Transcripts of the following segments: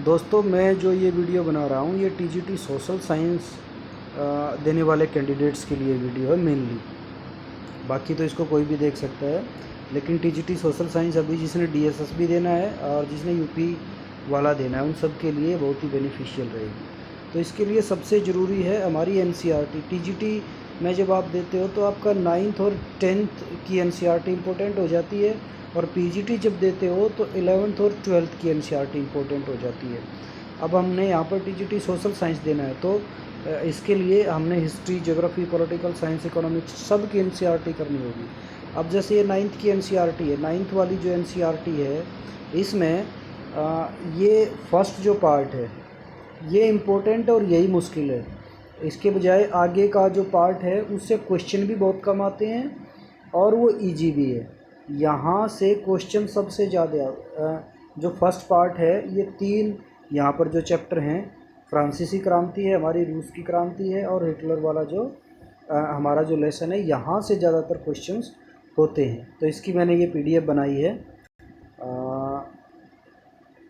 दोस्तों, मैं जो ये वीडियो बना रहा हूँ ये टीजीटी सोशल साइंस देने वाले कैंडिडेट्स के लिए वीडियो है मेनली। बाकी तो इसको कोई भी देख सकता है, लेकिन टीजीटी सोशल साइंस अभी जिसने डीएसएसबी देना है और जिसने यूपी वाला देना है उन सब के लिए बहुत ही बेनिफिशियल रहेगी। तो इसके लिए सबसे ज़रूरी है हमारी एनसीईआरटी। टीजीटी में जब आप देते हो तो आपका 9th और 10th की एनसीईआरटी इम्पोर्टेंट हो जाती है, और पीजीटी जब देते हो तो 11th और 12th की एनसीईआरटी इम्पोर्टेंट हो जाती है। अब हमने यहाँ पर टीजीटी सोशल साइंस देना है तो इसके लिए हमने history, geography, political science, economics सब की एनसीईआरटी करनी होगी। अब जैसे ये 9th की एनसीईआरटी है, 9th वाली जो एनसीईआरटी है इसमें ये फर्स्ट जो पार्ट है ये इम्पोर्टेंट और यही मुश्किल है। इसके बजाय आगे का जो पार्ट है उससे क्वेश्चन भी बहुत कम आते हैं और वो इजी भी है। यहाँ से क्वेश्चन सबसे ज़्यादा जो फर्स्ट पार्ट है ये 3 यहाँ पर जो चैप्टर हैं, फ्रांसीसी क्रांति है, हमारी रूस की क्रांति है, और हिटलर वाला जो हमारा जो लेसन है, यहाँ से ज़्यादातर क्वेश्चंस होते हैं। तो इसकी मैंने ये पीडीएफ बनाई है।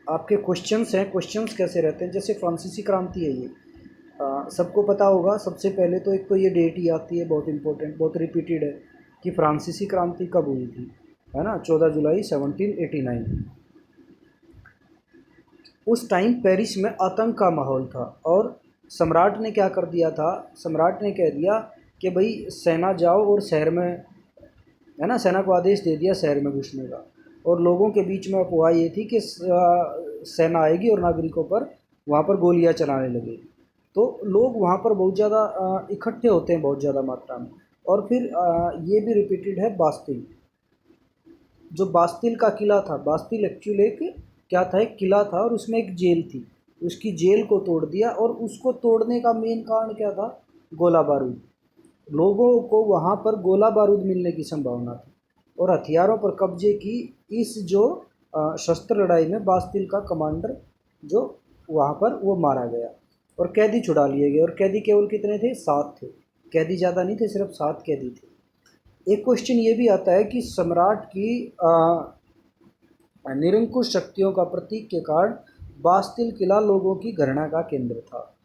आपके क्वेश्चंस हैं, क्वेश्चंस कैसे रहते हैं, जैसे फ्रांसीसी क्रांति है ये सबको पता होगा। सबसे पहले तो एक तो ये डेट ही आती है, बहुत इंपॉर्टेंट, बहुत रिपीटेड है कि फ्रांसीसी क्रांति कब हुई थी, है ना, 14 जुलाई 1789। उस टाइम पेरिस में आतंक का माहौल था और सम्राट ने क्या कर दिया था, सम्राट ने कह दिया कि भाई सेना जाओ और शहर में, है ना, सेना को आदेश दे दिया शहर में घुसने का। और लोगों के बीच में अफवाह ये थी कि सेना आएगी और नागरिकों पर वहाँ पर गोलियाँ चलाने लगे। तो लोग वहाँ पर बहुत ज़्यादा इकट्ठे होते हैं, बहुत ज़्यादा मात्रा में। और फिर ये भी रिपीटेड है बास्तिल, जो बास्तिल का किला था। बास्तिल एक्चुअली एक क्या था, एक किला था और उसमें एक जेल थी। उसकी जेल को तोड़ दिया, और उसको तोड़ने का मेन कारण क्या था, गोला बारूद। लोगों को वहाँ पर गोला बारूद मिलने की संभावना थी और हथियारों पर कब्जे की इस जो शस्त्र लड़ाई में बास्तिल का कमांडर जो वहाँ पर वो मारा गया और कैदी छुड़ा लिए गए। और कैदी केवल कितने थे, 7 थे। कैदी ज़्यादा नहीं थे, सिर्फ 7 कैदी थे। एक क्वेश्चन ये भी आता है कि सम्राट की निरंकुश शक्तियों का प्रतीक के कारण बास्तिल किला लोगों की घृणा का केंद्र था।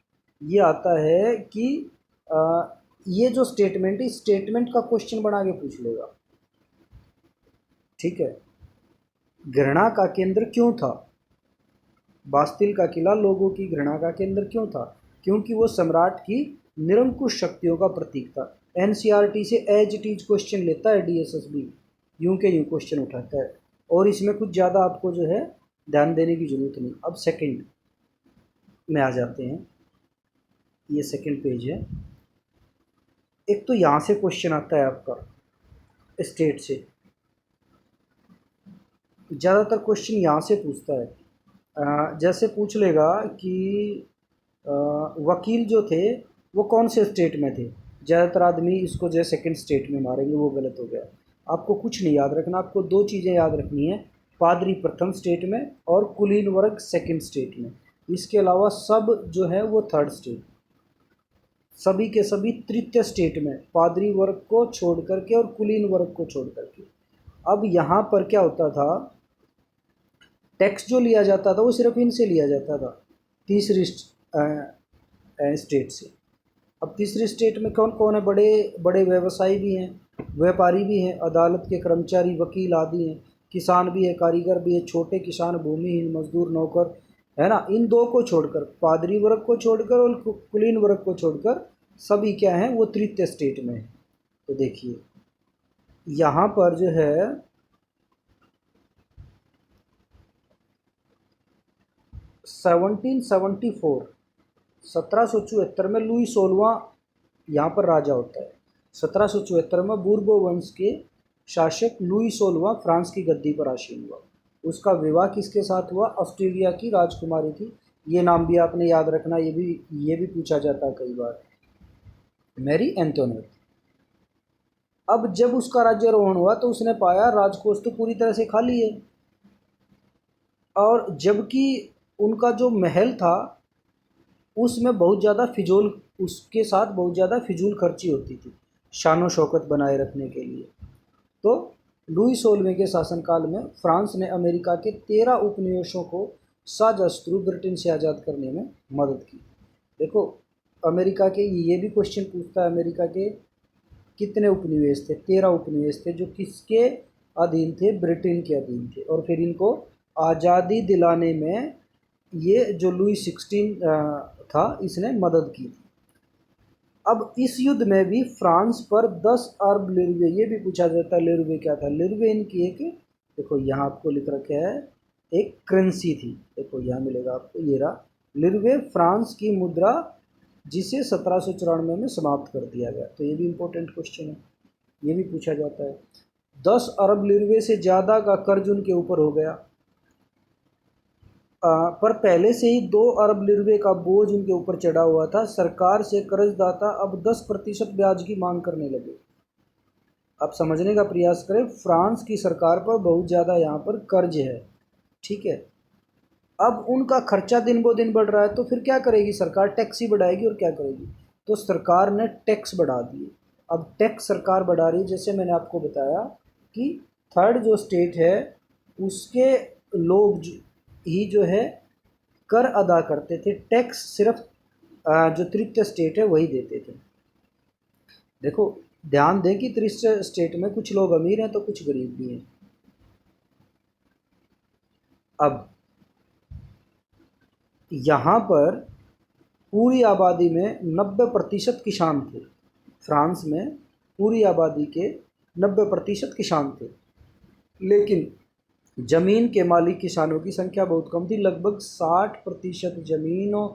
ये आता है कि ये जो स्टेटमेंट, इस स्टेटमेंट का क्वेश्चन बना के पूछ लेगा, ठीक है। घृणा का केंद्र क्यों था, बास्तिल का किला लोगों की घृणा का केंद्र क्यों था, क्योंकि वो सम्राट की निरंकुश शक्तियों का प्रतीक था। एनसीईआरटी से एज इट इज क्वेश्चन लेता है डीएसएसबी, यूं के यूं क्वेश्चन उठाता है, और इसमें कुछ ज़्यादा आपको जो है ध्यान देने की ज़रूरत नहीं। अब सेकंड में आ जाते हैं, ये सेकंड पेज है। एक तो यहाँ से क्वेश्चन आता है आपका स्टेट से, ज़्यादातर क्वेश्चन यहाँ से पूछता है। जैसे पूछ लेगा कि वकील जो थे वो कौन से स्टेट में थे। ज़्यादातर आदमी इसको जो सेकंड स्टेट में मारेंगे, वो गलत हो गया। आपको कुछ नहीं याद रखना, आपको 2 चीज़ें याद रखनी है, पादरी प्रथम स्टेट में और कुलीन वर्ग सेकंड स्टेट में। इसके अलावा सब जो है वो थर्ड स्टेट, सभी के सभी तृतीय स्टेट में, पादरी वर्ग को छोड़ करके और कुलीन वर्ग को छोड़ करके। अब यहाँ पर क्या होता था, टैक्स जो लिया जाता था वो सिर्फ इनसे लिया जाता था, तीसरी स्टेट से। अब तीसरी स्टेट में कौन कौन है, बड़े बड़े व्यवसायी भी हैं, व्यापारी भी हैं, अदालत के कर्मचारी, वकील आदि हैं, किसान भी है, कारीगर भी है, छोटे किसान, भूमिहीन, मजदूर, नौकर, है ना। इन 2 को छोड़कर, पादरी वर्ग को छोड़कर और कुलीन वर्ग को छोड़कर सभी क्या हैं, वो तृतीय स्टेट में है। तो देखिए यहाँ पर जो है 1774 में लुई 16वां यहाँ पर राजा होता है। 1774 में बूर्बो वंश के शासक लुई 16वां फ्रांस की गद्दी पर आसीन हुआ। उसका विवाह किसके साथ हुआ, ऑस्ट्रेलिया की राजकुमारी थी। ये नाम भी आपने याद रखना, ये भी पूछा जाता है कई बार, मैरी एंटोनेट। अब जब उसका राज्यारोहण हुआ तो उसने पाया राजकोष तो पूरी तरह से खाली है, और जबकि उनका जो महल था उसमें बहुत ज़्यादा फिजूल, उसके साथ बहुत ज़्यादा फिजूल खर्ची होती थी शानो शौकत बनाए रखने के लिए। तो लुई 16वें के शासनकाल में फ्रांस ने अमेरिका के 13 उपनिवेशों को साजशत्रु ब्रिटेन से आज़ाद करने में मदद की। देखो अमेरिका के ये भी क्वेश्चन पूछता है, अमेरिका के कितने उपनिवेश थे? 13 उपनिवेश थे जो किसके अधीन थे? ब्रिटेन के अधीन थे। और फिर इनको आज़ादी दिलाने में ये जो लुई 16 था इसने मदद की थी। अब इस युद्ध में भी फ्रांस पर 10 अरब लिरवे, ये भी पूछा जाता है लिरवे क्या था? लिरवे इनकी एक, देखो यहाँ आपको लिख रखा है, एक करेंसी थी। देखो यहाँ मिलेगा आपको, ये रहा लिरवे, फ्रांस की मुद्रा जिसे 1794 में समाप्त कर दिया गया। तो ये भी इम्पोर्टेंट क्वेश्चन है, ये भी पूछा जाता है। 10 अरब लिरवे से ज़्यादा का कर्ज उनके ऊपर हो गया, पर पहले से ही 2 अरब लिरवे का बोझ उनके ऊपर चढ़ा हुआ था। सरकार से कर्जदाता अब 10% ब्याज की मांग करने लगे। आप समझने का प्रयास करें, फ्रांस की सरकार पर बहुत ज़्यादा यहाँ पर कर्ज है, ठीक है। अब उनका खर्चा दिन ब दिन बढ़ रहा है, तो फिर क्या करेगी सरकार? टैक्स ही बढ़ाएगी, और क्या करेगी? तो सरकार ने टैक्स बढ़ा दिए। अब टैक्स सरकार बढ़ा रही है, जैसे मैंने आपको बताया कि थर्ड जो स्टेट है उसके लोग ही जो है कर अदा करते थे, टैक्स सिर्फ जो तृतीय स्टेट है वही देते थे। देखो ध्यान दें कि तृतीय स्टेट में कुछ लोग अमीर हैं तो कुछ गरीब भी हैं। अब यहाँ पर पूरी आबादी में 90% किसान थे। फ्रांस में पूरी आबादी के 90% किसान थे, लेकिन जमीन के मालिक किसानों की संख्या बहुत कम थी। लगभग 60% जमीनों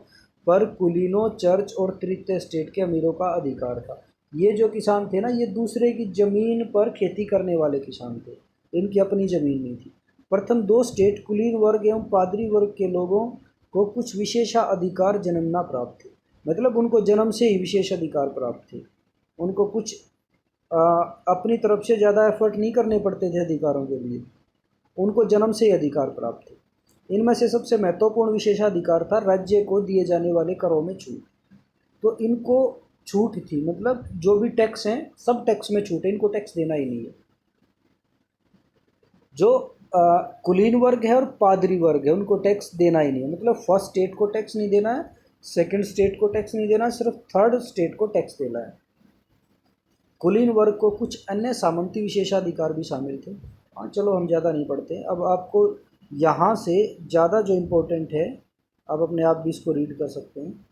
पर कुलीनों, चर्च और तृतीय स्टेट के अमीरों का अधिकार था। ये जो किसान थे ना, ये दूसरे की ज़मीन पर खेती करने वाले किसान थे, इनकी अपनी ज़मीन नहीं थी। प्रथम 2 स्टेट कुलीन वर्ग एवं पादरी वर्ग के लोगों को कुछ विशेषाधिकार जन्मना प्राप्त थे, मतलब उनको जन्म से ही विशेष अधिकार प्राप्त थे। उनको कुछ अपनी तरफ से ज़्यादा एफर्ट नहीं करने पड़ते थे अधिकारों के लिए, उनको जन्म से ही अधिकार प्राप्त थे। इनमें से सबसे महत्वपूर्ण विशेषाधिकार था राज्य को दिए जाने वाले करों में छूट। तो इनको छूट थी, मतलब जो भी टैक्स हैं सब टैक्स में छूट है, इनको टैक्स देना ही नहीं है। जो कुलीन वर्ग है और पादरी वर्ग है उनको टैक्स देना ही नहीं है, मतलब फर्स्ट स्टेट को टैक्स नहीं देना है, सेकंड स्टेट को टैक्स नहीं देना है, सिर्फ थर्ड स्टेट को टैक्स देना है। कुलीन वर्ग को कुछ अन्य सामंती विशेषाधिकार भी शामिल थे। हाँ चलो हम ज़्यादा नहीं पढ़ते। अब आपको यहाँ से ज़्यादा जो इम्पोर्टेंट है, आप अपने आप भी इसको रीड कर सकते हैं।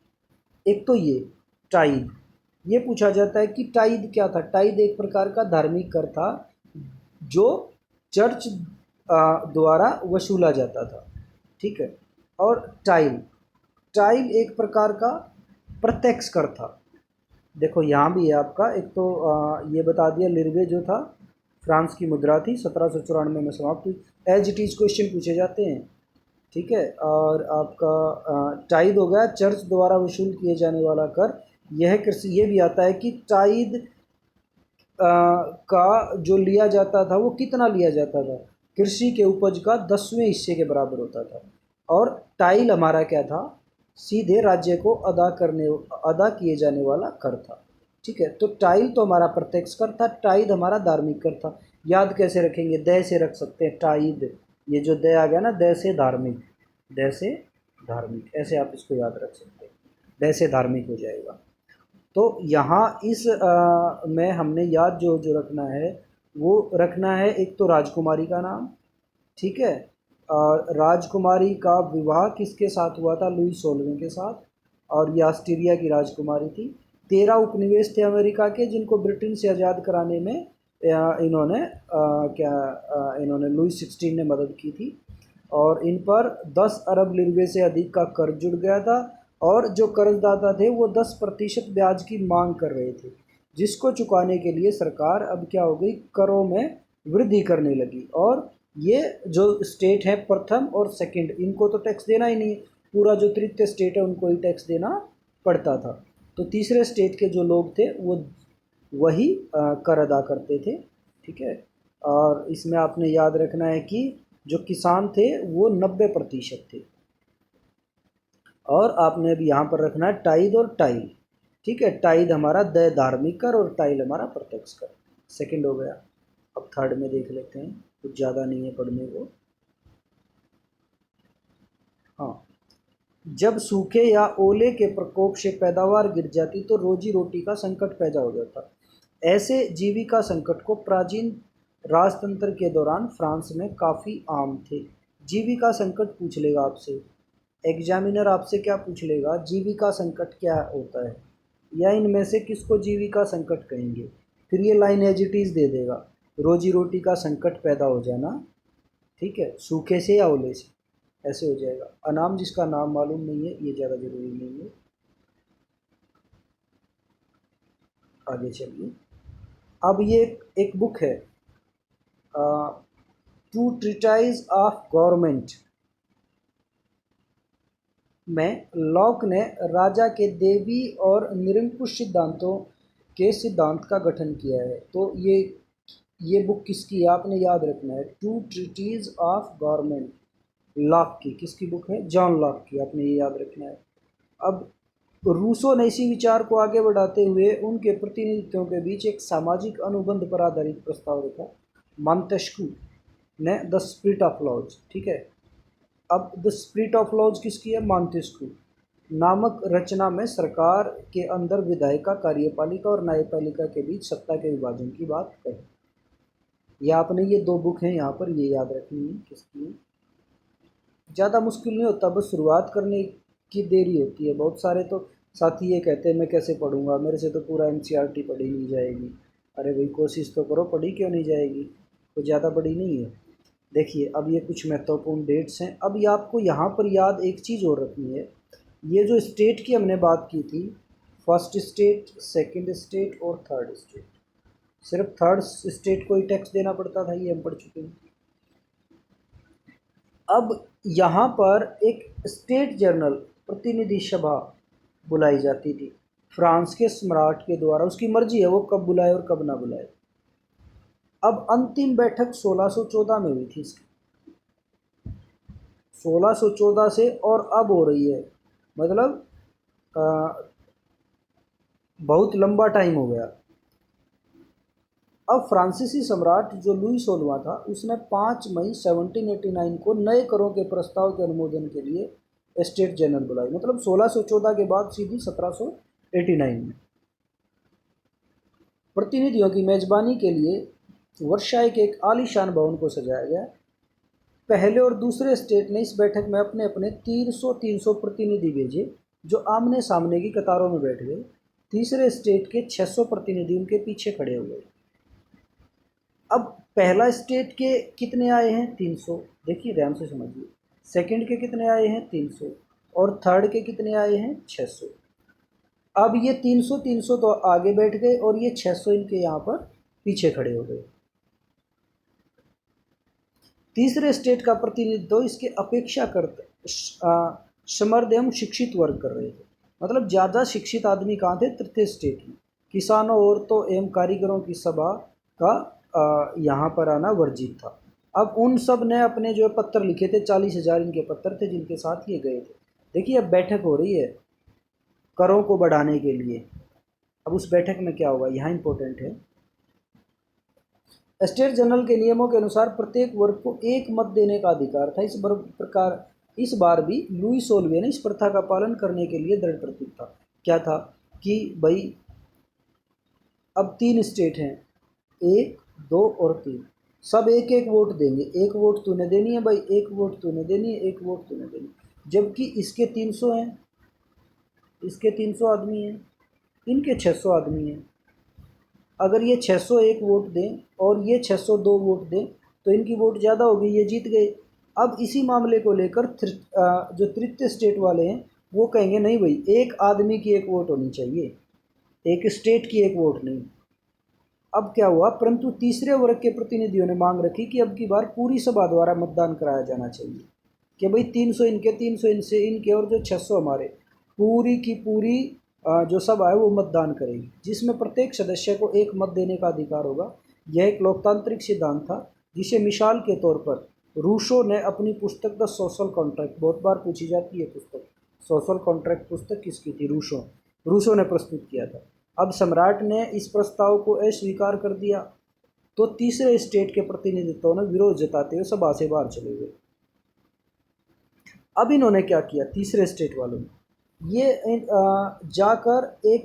एक तो ये टाइद, ये पूछा जाता है कि टाइद क्या था? टाइद एक प्रकार का धार्मिक कर था जो चर्च द्वारा वसूला जाता था, ठीक है। और टाइल, टाइल एक प्रकार का प्रत्यक्ष कर था। देखो यहाँ भी है आपका, एक तो ये बता दिया लिरवे जो था फ्रांस की मुद्रा थी, 1794 में समाप्त हुई। एज इट इज़ क्वेश्चन पूछे जाते हैं, ठीक है। और आपका टाइद हो गया चर्च द्वारा वसूल किए जाने वाला कर। यह कृषि, ये भी आता है कि टाइद का जो लिया जाता था वो कितना लिया जाता था? कृषि के उपज का 10वें हिस्से के बराबर होता था। और टाइल हमारा क्या था? सीधे राज्य को अदा किए जाने वाला कर था, ठीक है। तो टाइल तो हमारा प्रत्यक्ष कर था, टाइद हमारा धार्मिक कर था। याद कैसे रखेंगे? द से रख सकते हैं टाइद, ये जो द आ गया ना, द से धार्मिक, द से धार्मिक, ऐसे आप इसको याद रख सकते हैं, द से धार्मिक हो जाएगा। तो यहाँ इस में हमने याद जो जो रखना है वो रखना है, एक तो राजकुमारी का नाम, ठीक है। और राजकुमारी का विवाह किसके साथ हुआ था? लुई 16वें के साथ, और ये ऑस्ट्रेलिया की राजकुमारी थी। 13 उपनिवेश थे अमेरिका के जिनको ब्रिटेन से आज़ाद कराने में इन्होंने लुई 16 ने मदद की थी। और इन पर 10 अरब लिरवे से अधिक का कर्ज जुड़ गया था, और जो कर्जदाता थे वो 10% ब्याज की मांग कर रहे थे, जिसको चुकाने के लिए सरकार अब क्या हो गई? करों में वृद्धि करने लगी। और ये जो स्टेट है प्रथम और सेकंड, इनको तो टैक्स देना ही नहीं, पूरा जो तृतीय स्टेट है उनको ही टैक्स देना पड़ता था। तो तीसरे स्टेट के जो लोग थे वो वही कर अदा करते थे, ठीक है। और इसमें आपने याद रखना है कि जो किसान थे वो 90% थे। और आपने अभी यहाँ पर रखना है टाइद और टाइल, ठीक है। टाइद हमारा द धार्मिक कर और टाइल हमारा प्रत्यक्ष कर, सेकंड हो गया। अब थर्ड में देख लेते हैं, कुछ ज़्यादा नहीं है पढ़ने को। जब सूखे या ओले के प्रकोप से पैदावार गिर जाती तो रोजी रोटी का संकट पैदा हो जाता। ऐसे जीविका संकट को प्राचीन राजतंत्र के दौरान फ्रांस में काफ़ी आम थे। जीविका संकट पूछ लेगा आपसे, एग्जामिनर आपसे क्या पूछ लेगा, जीविका संकट क्या होता है या इनमें से किसको जीविका संकट कहेंगे। फिर ये लाइन एज इट इज़ दे देगा, रोजी रोटी का संकट पैदा हो जाना, ठीक है, सूखे से या ओले से, ऐसे हो जाएगा। अनाम जिसका नाम मालूम नहीं है ये ज़्यादा ज़रूरी नहीं है। आगे चलिए। अब ये एक बुक है, टू ट्रीटाइज ऑफ गवर्नमेंट में लॉक ने राजा के देवी और निरंकुश सिद्धांतों के सिद्धांत का गठन किया है। तो ये बुक किसकी है आपने याद रखना है, two treaties of government, Locke की। किसकी बुक है, जॉन लॉक की, आपने ये याद रखना है। अब रूसो ने इसी विचार को आगे बढ़ाते हुए उनके प्रतिनिधित्वों के बीच एक सामाजिक अनुबंध पर आधारित प्रस्ताव रखा। मॉन्टेस्क्यू ने द स्पिरिट ऑफ लॉज, ठीक है। अब द स्पिरिट ऑफ लॉज किसकी है, मॉन्टेस्क्यू नामक रचना में सरकार के अंदर विधायिका, कार्यपालिका और न्यायपालिका के बीच सत्ता के विभाजन की बात कही। या आपने ये दो बुक हैं यहाँ पर, ये याद रखनी है किसकी है। ज़्यादा मुश्किल नहीं होता, बस शुरुआत करने की देरी होती है। बहुत सारे तो साथी ये कहते हैं मैं कैसे पढ़ूंगा, मेरे से तो पूरा एनसीईआरटी पढ़ी नहीं जाएगी। अरे भाई कोशिश तो करो, पढ़ी क्यों नहीं जाएगी, तो ज़्यादा बड़ी नहीं है। देखिए अब ये कुछ महत्वपूर्ण डेट्स हैं। अब ये आपको यहाँ पर याद एक चीज़ और रखनी है, ये जो स्टेट की हमने बात की थी, फर्स्ट स्टेट, सेकंड स्टेट और थर्ड स्टेट, सिर्फ थर्ड स्टेट को ही टैक्स देना पड़ता था, ये हम पढ़ चुके हैं। अब यहाँ पर एक स्टेट जनरल प्रतिनिधि सभा बुलाई जाती थी फ्रांस के सम्राट के द्वारा, उसकी मर्जी है वो कब बुलाए और कब ना बुलाए। अब अंतिम बैठक 1614 में हुई थी इसकी, 1614 से, और अब हो रही है, मतलब बहुत लंबा टाइम हो गया। अब फ्रांसीसी सम्राट जो लुई 16वां था, उसने 5 मई 1789 को नए करों के प्रस्ताव के अनुमोदन के लिए स्टेट जनरल बुलाई। मतलब 1614 के बाद सीधी 1789 में। प्रतिनिधियों की मेजबानी के लिए वर्षाई के एक आलीशान भवन को सजाया गया। पहले और दूसरे स्टेट ने इस बैठक में अपने अपने 300 प्रतिनिधि भेजे जो आमने सामने की कतारों में बैठ गए। तीसरे स्टेट के 600 प्रतिनिधि उनके पीछे खड़े हो गए। अब पहला स्टेट के कितने आए हैं, 300, देखिए ध्यान से समझिए। सेकंड के कितने आए हैं, 300, और थर्ड के कितने आए हैं, 600। अब ये 300 तो आगे बैठ गए और ये 600 इनके यहाँ पर पीछे खड़े हो गए। तीसरे स्टेट का प्रतिनिधित्व इसके अपेक्षाकृत समृद्ध एवं शिक्षित वर्ग कर रहे थे। मतलब ज़्यादा शिक्षित आदमी कहाँ थे, तृतीय स्टेट में। किसानों, औरतों एवं कारीगरों की सभा का यहाँ पर आना वर्जित था। अब उन सब ने अपने जो पत्र लिखे थे, 40,000 इनके पत्र थे जिनके साथ ये गए थे। देखिए अब बैठक हो रही है करों को बढ़ाने के लिए। अब उस बैठक में क्या होगा, यहाँ इंपॉर्टेंट है। स्टेट जनरल के नियमों के अनुसार प्रत्येक वर्ग को एक मत देने का अधिकार था। इस बार भी लुई 16वें ने इस प्रथा का पालन करने के लिए दृढ़ प्रतिज्ञ था। क्या था कि भाई अब 3 स्टेट हैं, 1, 2 और 3, सब एक एक वोट देंगे। एक वोट तूने देनी है भाई, एक वोट तूने देनी है, एक वोट तूने देनी है। जबकि इसके 300 हैं, इसके 300 आदमी हैं, इनके 600 आदमी हैं। अगर ये 601 वोट दें और ये 602 वोट दें तो इनकी वोट ज़्यादा होगी, ये जीत गए। अब इसी मामले को लेकर जो तृतीय स्टेट वाले हैं वो कहेंगे नहीं भाई, एक आदमी की एक वोट होनी चाहिए, एक स्टेट की एक वोट नहीं। अब क्या हुआ, परंतु तीसरे वर्ग के प्रतिनिधियों ने मांग रखी कि अब की बार पूरी सभा द्वारा मतदान कराया जाना चाहिए कि भाई 300 इनके, 300 इनसे, इनके और जो 600 हमारे, पूरी की पूरी जो सभा है वो मतदान करेगी, जिसमें प्रत्येक सदस्य को एक मत देने का अधिकार होगा। यह एक लोकतांत्रिक सिद्धांत था जिसे मिसाल के तौर पर रूसो ने अपनी पुस्तक द सोशल कॉन्ट्रैक्ट, बहुत बार पूछी जाती है पुस्तक, सोशल कॉन्ट्रैक्ट पुस्तक किसकी थी, रूसो ने प्रस्तुत किया था। अब सम्राट ने इस प्रस्ताव को अस्वीकार कर दिया तो तीसरे स्टेट के प्रतिनिधित्व ने विरोध जताते हुए सभा से बाहर चले गए। अब इन्होंने क्या किया तीसरे स्टेट वालों ने, ये जाकर एक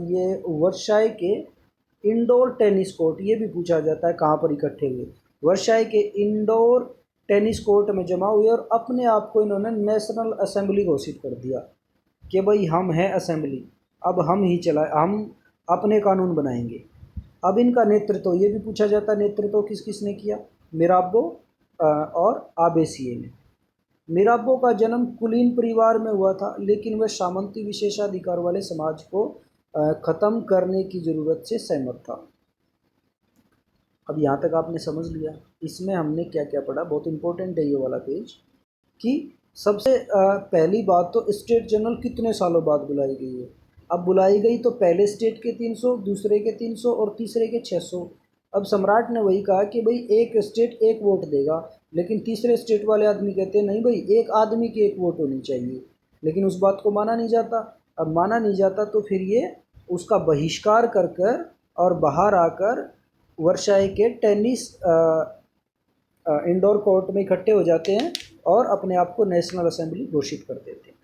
ये वर्षाई के इंडोर टेनिस कोर्ट, ये भी पूछा जाता है कहाँ पर इकट्ठे हुए, वर्षाई के इंडोर टेनिस कोर्ट में जमा हुए और अपने आप को इन्होंने नेशनल असेंबली घोषित कर दिया कि भाई हम हैं असेंबली, अब हम ही चलाए, हम अपने कानून बनाएंगे। अब इनका नेतृत्व, ये भी पूछा जाता है नेतृत्व किस किसने किया, मिराबो और आबेसिए ने। मिराबो का जन्म कुलीन परिवार में हुआ था, लेकिन वह सामंती विशेषाधिकार वाले समाज को ख़त्म करने की ज़रूरत से सहमत था। अब यहाँ तक आपने समझ लिया। इसमें हमने क्या क्या पढ़ा, बहुत इंपॉर्टेंट है ये वाला पेज, कि सबसे पहली बात तो स्टेट जनरल कितने सालों बाद बुलाई गई है। अब बुलाई गई तो पहले स्टेट के 300, दूसरे के 300 और तीसरे के 600। अब सम्राट ने वही कहा कि भाई एक स्टेट एक वोट देगा, लेकिन तीसरे स्टेट वाले आदमी कहते हैं नहीं भाई एक आदमी की एक वोट होनी चाहिए, लेकिन उस बात को माना नहीं जाता। अब माना नहीं जाता तो फिर ये उसका बहिष्कार कर कर और बाहर आकर वर्षाई के टेनिस इंडोर कोर्ट में इकट्ठे हो जाते हैं और अपने आप को नेशनल असेंबली घोषित कर देते हैं।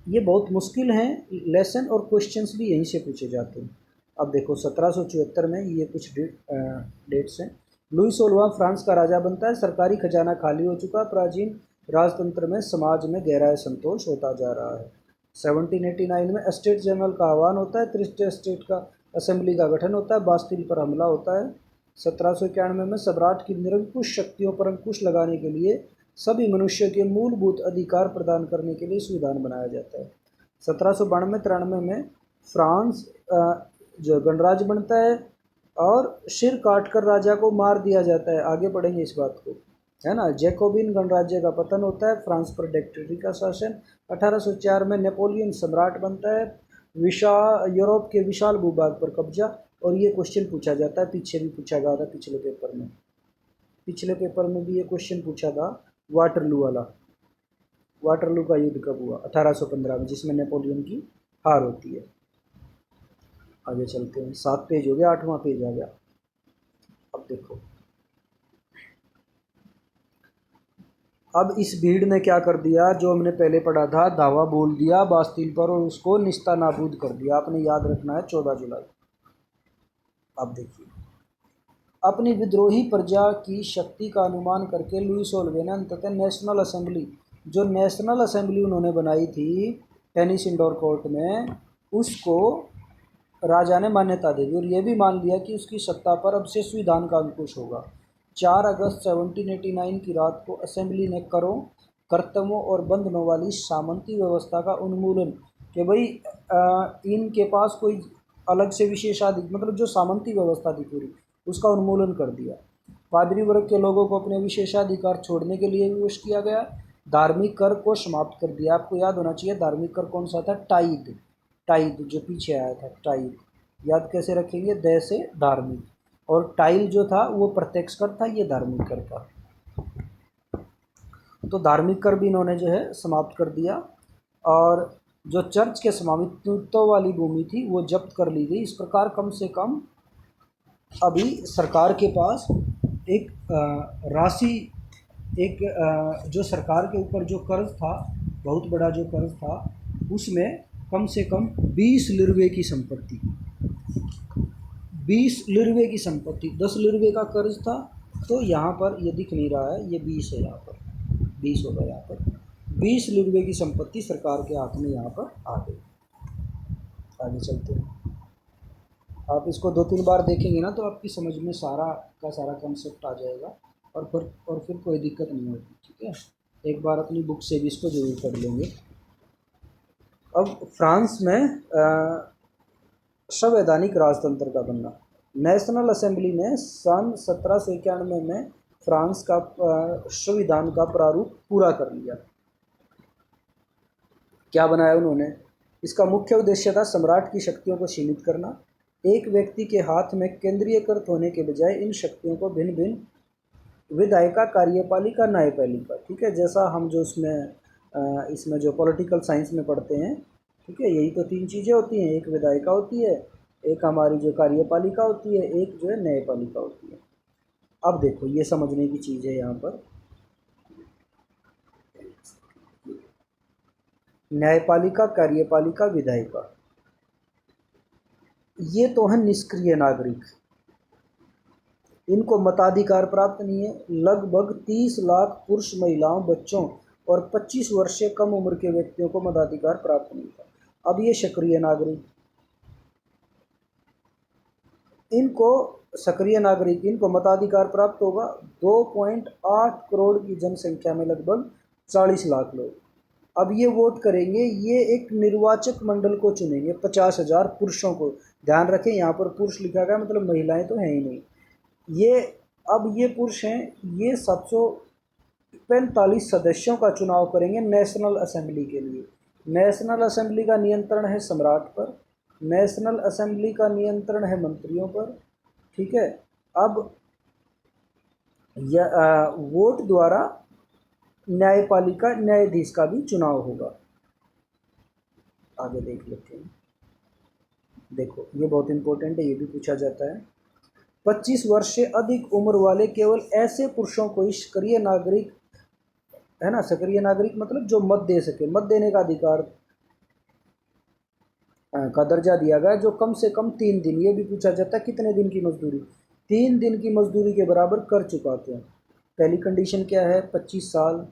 ये बहुत मुश्किल हैं लेसन और क्वेश्चंस भी यहीं से पूछे जाते हैं। अब देखो 1774 में ये कुछ डेट्स हैं। लुई 16वां फ्रांस का राजा बनता है, सरकारी खजाना खाली हो चुका, प्राचीन राजतंत्र में समाज में गहरा असंतोष होता जा रहा है। 1789 में स्टेट जनरल का आह्वान होता है, तृतीय स्टेट का असेंबली का गठन होता है, बास्तिल पर हमला होता है। 1791 में सम्राट की निरंकुश शक्तियों पर अंकुश लगाने के लिए सभी मनुष्य के मूलभूत अधिकार प्रदान करने के लिए संविधान बनाया जाता है। 1792-93 में फ्रांस जो गणराज्य बनता है और सिर काटकर राजा को मार दिया जाता है। आगे पढ़ेंगे इस बात को, है ना। जैकोबिन गणराज्य का पतन होता है, फ्रांस पर डिक्टेटरी का शासन। 1804 में नेपोलियन सम्राट बनता है, यूरोप के विशाल भूभाग पर कब्जा। और ये क्वेश्चन पूछा जाता है, पीछे भी पूछा गया था पिछले पेपर में, पिछले पेपर में भी ये क्वेश्चन पूछा था, वाटरलू वाला। वाटरलू का युद्ध कब हुआ? 1815 में, जिसमें नेपोलियन की हार होती है। आगे चलते हैं, 7 पेज हो गया, 8वां पेज आ गया। अब देखो, अब इस भीड़ ने क्या कर दिया, जो हमने पहले पढ़ा था, धावा बोल दिया बास्तिल पर और उसको निस्ता नाबूद कर दिया। आपने याद रखना है 14 जुलाई। अब देखिए, अपनी विद्रोही प्रजा की शक्ति का अनुमान करके लुई 16वें ने अंततः नेशनल असेंबली, जो नेशनल असेंबली उन्होंने बनाई थी टेनिस इंडोर कोर्ट में, उसको राजा ने मान्यता दे दी और ये भी मान लिया कि उसकी सत्ता पर अब से संविधान का अंकुश होगा। 4 अगस्त 1789 की रात को असेंबली ने करों, कर्तव्यों और बंधनों वाली सामंती व्यवस्था का उन्मूलन, कि भाई इनके पास कोई अलग से विशेषाधिकार, मतलब जो सामंती व्यवस्था थी पूरी, उसका उन्मूलन कर दिया। पादरी वर्ग के लोगों को अपने विशेषाधिकार छोड़ने के लिए विवश किया गया। धार्मिक कर को समाप्त कर दिया। आपको याद होना चाहिए धार्मिक कर कौन सा था, टाइद। टाइद जो पीछे आया था, टाइद याद कैसे रखेंगे, द से धार्मिक, और टाइल जो था वो प्रत्यक्ष कर था, ये धार्मिक कर था। तो धार्मिक कर भी इन्होंने जो है समाप्त कर दिया और जो चर्च के स्वामित्व वाली भूमि थी वो जब्त कर ली गई। इस प्रकार कम से कम अभी सरकार के पास एक राशि, एक जो सरकार के ऊपर जो कर्ज था, बहुत बड़ा जो कर्ज था, उसमें कम से कम 20 लिरवे की संपत्ति, 20 लिरवे की संपत्ति, 10 लिरवे का कर्ज था, तो यहाँ पर ये दिख नहीं रहा है, ये 20 है, यहाँ पर 20 होगा, यहाँ पर 20 लिरवे की संपत्ति सरकार के हाथ में यहाँ पर आ गई। आगे चलते हैं, आप इसको 2-3 बार देखेंगे ना तो आपकी समझ में सारा का सारा कंसेप्ट आ जाएगा और फिर कोई दिक्कत नहीं होगी, ठीक है। एक बार अपनी बुक से भी इसको जरूर पढ़ लेंगे। अब फ्रांस में संवैधानिक राजतंत्र का बनना। नेशनल असेंबली ने सन 1791 में फ्रांस का संविधान का प्रारूप पूरा कर लिया। क्या बनाया उन्होंने? इसका मुख्य उद्देश्य था सम्राट की शक्तियों को सीमित करना। एक व्यक्ति के हाथ में केंद्रीयकृत होने के बजाय इन शक्तियों को भिन्न भिन्न विधायिका, कार्यपालिका, न्यायपालिका, ठीक है, जैसा हम जो इसमें जो पॉलिटिकल साइंस में पढ़ते हैं, ठीक है, यही तो 3 चीज़ें होती हैं, एक विधायिका होती है, एक हमारी जो कार्यपालिका होती है, एक जो है न्यायपालिका होती है। अब देखो, ये समझने की चीज़ है यहाँ पर, न्यायपालिका, कार्यपालिका, विधायिका। ये तो है निष्क्रिय नागरिक, इनको मताधिकार प्राप्त नहीं है। लगभग 30 लाख पुरुष, महिलाओं, बच्चों और 25 वर्ष से कम उम्र के व्यक्तियों को मताधिकार प्राप्त नहीं था। अब ये सक्रिय नागरिक, इनको सक्रिय नागरिक, इनको मताधिकार प्राप्त होगा 2.8 करोड़ की जनसंख्या में लगभग 40 लाख लोग। अब ये वोट करेंगे, ये एक निर्वाचक मंडल को चुनेंगे, 50,000 पुरुषों को। ध्यान रखें यहाँ पर पुरुष लिखा गया, मतलब महिलाएं तो हैं ही नहीं। ये अब ये पुरुष हैं, ये 745 सदस्यों का चुनाव करेंगे नेशनल असेंबली के लिए। नेशनल असेंबली का नियंत्रण है सम्राट पर, नेशनल असेंबली का नियंत्रण है मंत्रियों पर, ठीक है। अब वोट द्वारा न्यायपालिका, न्यायाधीश का भी चुनाव होगा। आगे देख लेते हैं। देखो ये बहुत इंपॉर्टेंट है, ये भी पूछा जाता है। 25 वर्ष से अधिक उम्र वाले केवल ऐसे पुरुषों को सक्रिय नागरिक, है ना, सक्रिय नागरिक मतलब जो मत दे सके, मत देने का अधिकार का दर्जा दिया गया, जो कम से कम 3 दिन, ये भी पूछा जाता है कितने दिन की मजदूरी, 3 दिन की मजदूरी के बराबर कर चुकाते हैं। पहली कंडीशन क्या है, 25 साल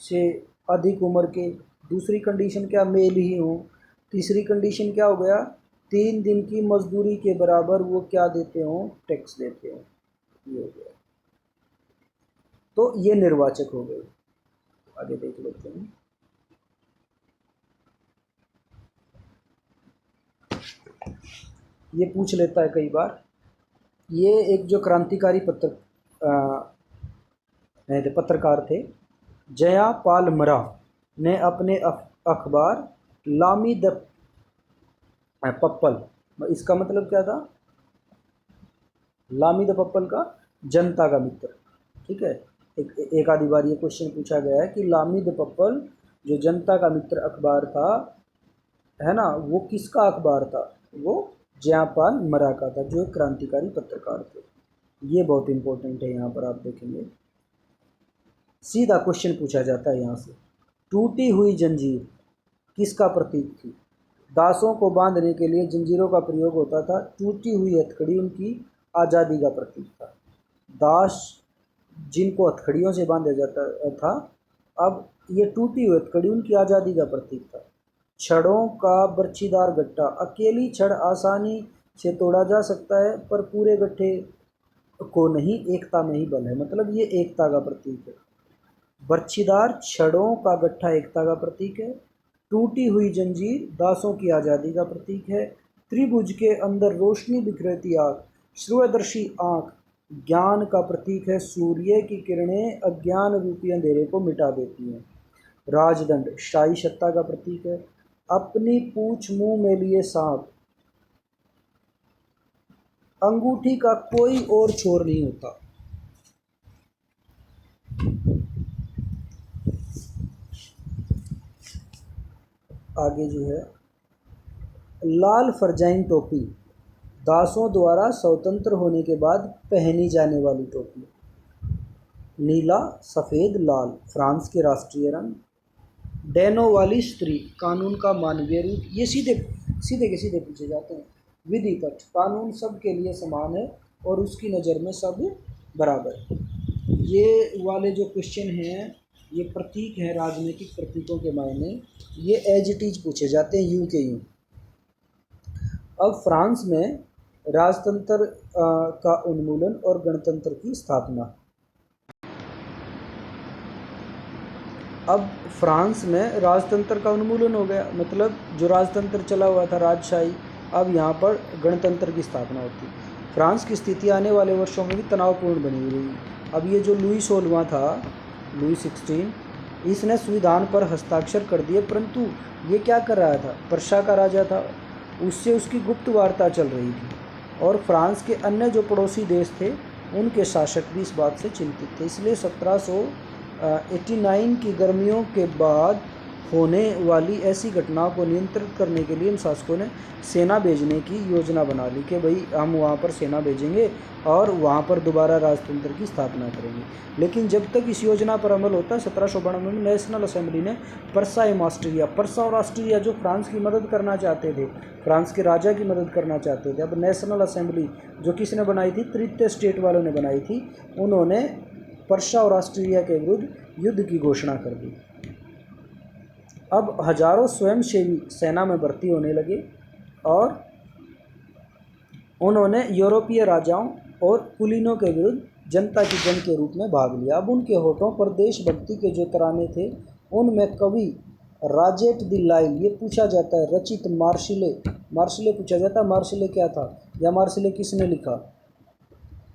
से अधिक उम्र के। दूसरी कंडीशन क्या, मेल ही हो। तीसरी कंडीशन क्या हो गया, 3 दिन की मजदूरी के बराबर वो क्या देते हो, टैक्स देते हो। ये हो गया, तो ये निर्वाचक हो गए। आगे देख लेते हैं। ये पूछ लेता है कई बार। ये एक जो क्रांतिकारी पत्रकार थे, जयापाल मरा ने अपने अखबार लामी द पप्पल, इसका मतलब क्या था, लामी द पप्पल का जनता का मित्र, ठीक है। एक आधी बार ये क्वेश्चन पूछा गया है कि लामी द पप्पल जो जनता का मित्र अखबार था, है ना, वो किसका अखबार था, वो जयापाल मरा का था, जो एक क्रांतिकारी पत्रकार थे। ये बहुत इंपॉर्टेंट है, यहाँ पर आप देखेंगे सीधा क्वेश्चन पूछा जाता है यहाँ से। टूटी हुई जंजीर किसका प्रतीक थी? दासों को बांधने के लिए जंजीरों का प्रयोग होता था। टूटी हुई हथकड़ी उनकी आज़ादी का प्रतीक था। दास जिनको हथकड़ियों से बांधा जाता था, अब ये टूटी हुई हथकड़ी उनकी आज़ादी का प्रतीक था। छड़ों का बर्छीदार गट्ठा, अकेली छड़ आसानी से तोड़ा जा सकता है पर पूरे गट्ठे को नहीं, एकता में ही बल है, मतलब ये एकता का प्रतीक है। बर्छीदार छड़ों का गट्ठा एकता का प्रतीक है। टूटी हुई जंजीर दासों की आज़ादी का प्रतीक है। त्रिभुज के अंदर रोशनी बिखरती आँख, श्रूयदर्शी आँख ज्ञान का प्रतीक है। सूर्य की किरणें अज्ञान रूपी अंधेरे को मिटा देती हैं। राजदंड शाही सत्ता का प्रतीक है। अपनी पूंछ मुंह में लिए सांप, अंगूठी का कोई और छोर नहीं होता। आगे जो है, लाल फरजाइन टोपी दासों द्वारा स्वतंत्र होने के बाद पहनी जाने वाली टोपी। नीला, सफ़ेद, लाल फ्रांस के राष्ट्रीय रंग। डैनो वाली स्त्री कानून का मानवीय रूप। ये सीधे सीधे के सीधे पूछे जाते हैं। विधिपथ कानून सबके लिए समान है और उसकी नज़र में सब बराबर। ये वाले जो क्वेश्चन हैं, ये प्रतीक हैं, राजनीतिक प्रतीकों के मायने, ये एज इट इज पूछे जाते हैं, यूं के यूं। अब फ्रांस में राजतंत्र का उन्मूलन और गणतंत्र की स्थापना। अब फ्रांस में राजतंत्र का उन्मूलन हो गया, मतलब जो राजतंत्र चला हुआ था राजशाही, अब यहाँ पर गणतंत्र की स्थापना होती। फ्रांस की स्थिति आने वाले वर्षों में भी तनावपूर्ण बनी हुई रही। अब ये जो लुई 16वां था, लुई 16, इसने संविधान पर हस्ताक्षर कर दिए, परंतु ये क्या कर रहा था, पर्शिया का राजा था, उससे उसकी गुप्त वार्ता चल रही थी और फ्रांस के अन्य जो पड़ोसी देश थे उनके शासक भी इस बात से चिंतित थे। इसलिए 1789 की गर्मियों के बाद होने वाली ऐसी घटनाओं को नियंत्रित करने के लिए इन शासकों ने सेना भेजने की योजना बना ली कि भाई हम वहाँ पर सेना भेजेंगे और वहाँ पर दोबारा राजतंत्र की स्थापना करेंगे। लेकिन जब तक इस योजना पर अमल होता है 1792 में नेशनल असेंबली ने पर्सा और ऑस्ट्रिया जो फ्रांस की मदद करना चाहते थे, फ्रांस के राजा की मदद करना चाहते थे, अब नेशनल असेंबली जो किसने बनाई थी, तृतीय स्टेट वालों ने बनाई थी, उन्होंने पर्सा और ऑस्ट्रिया के विरुद्ध युद्ध की घोषणा कर दी। अब हजारों स्वयंसेवी सेना में भर्ती होने लगे और उन्होंने यूरोपीय राजाओं और कुलीनों के विरुद्ध जनता की जंग के रूप में भाग लिया। अब उनके होठों पर देशभक्ति के जो तराने थे उनमें कवि राजेट द लाइल, ये पूछा जाता है, रचित मार्शले पूछा जाता है, मार्शले क्या था या मार्शले किसने लिखा।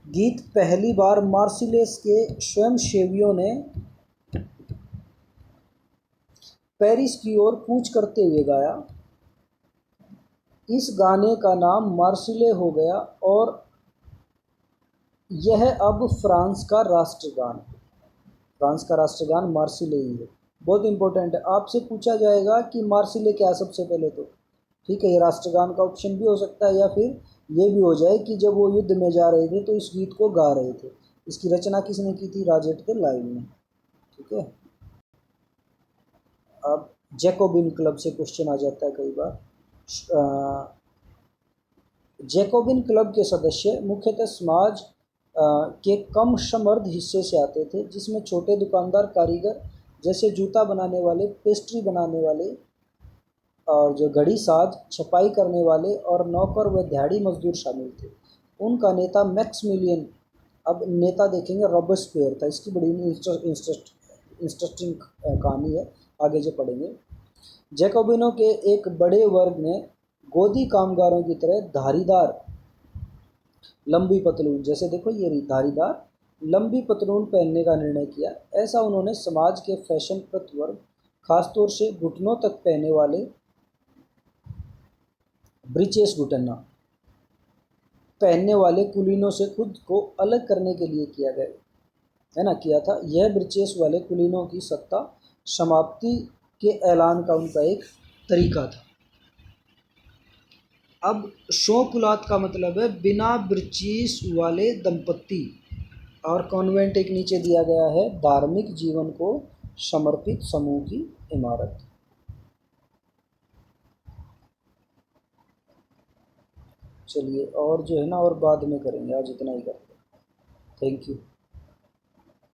गीत पहली बार मार्सिलेस के स्वयंसेवियों ने पेरिस की ओर कूच करते हुए गाया। इस गाने का नाम मार्सिले हो गया और यह अब फ्रांस का राष्ट्रगान है। फ्रांस का राष्ट्रगान मार्सिले ही है। बहुत इंपॉर्टेंट है, आपसे पूछा जाएगा कि मार्सिले क्या सबसे पहले, तो ठीक है, ये राष्ट्रगान का ऑप्शन भी हो सकता है या फिर ये भी हो जाए कि जब वो युद्ध में जा रहे थे तो इस गीत को गा रहे थे। इसकी रचना किसने की थी, राजेट द लाइल ने। ठीक है। अब जैकोबिन क्लब से क्वेश्चन आ जाता है कई बार। जैकोबिन क्लब के सदस्य मुख्यतः समाज के कम समृद्ध हिस्से से आते थे, जिसमें छोटे दुकानदार, कारीगर जैसे जूता बनाने वाले, पेस्ट्री बनाने वाले और जो घड़ी साज, छपाई करने वाले और नौकर व दिहाड़ी मजदूर शामिल थे। उनका नेता मैक्समिलियन, अब नेता देखेंगे, रॉबस्पियर था। इसकी बड़ी इंटरेस्टिंग कहानी है, आगे जो पढ़ेंगे। जैकोबिनों के एक बड़े वर्ग ने गोदी कामगारों की तरह धारीदार लंबी पतलून, जैसे देखो ये रही धारीदार लंबी पतलून पहनने का निर्णय किया। ऐसा उन्होंने समाज के फैशनप्रद वर्ग, खासतौर से घुटनों तक पहने वाले ब्रीचेस, घुटना पहनने वाले कुलीनों से खुद को अलग करने के लिए किया गया है ना, किया था। यह ब्रीचेस वाले कुलीनों की सत्ता समाप्ति के ऐलान का उनका एक तरीका था। अब शोकुलात का मतलब है बिना ब्रीचेस वाले दंपत्ति, और कॉन्वेंट एक नीचे दिया गया है, धार्मिक जीवन को समर्पित समूह की इमारत। चलिए, और जो है ना और बाद में करेंगे, आज इतना ही करते हैं। Thank you.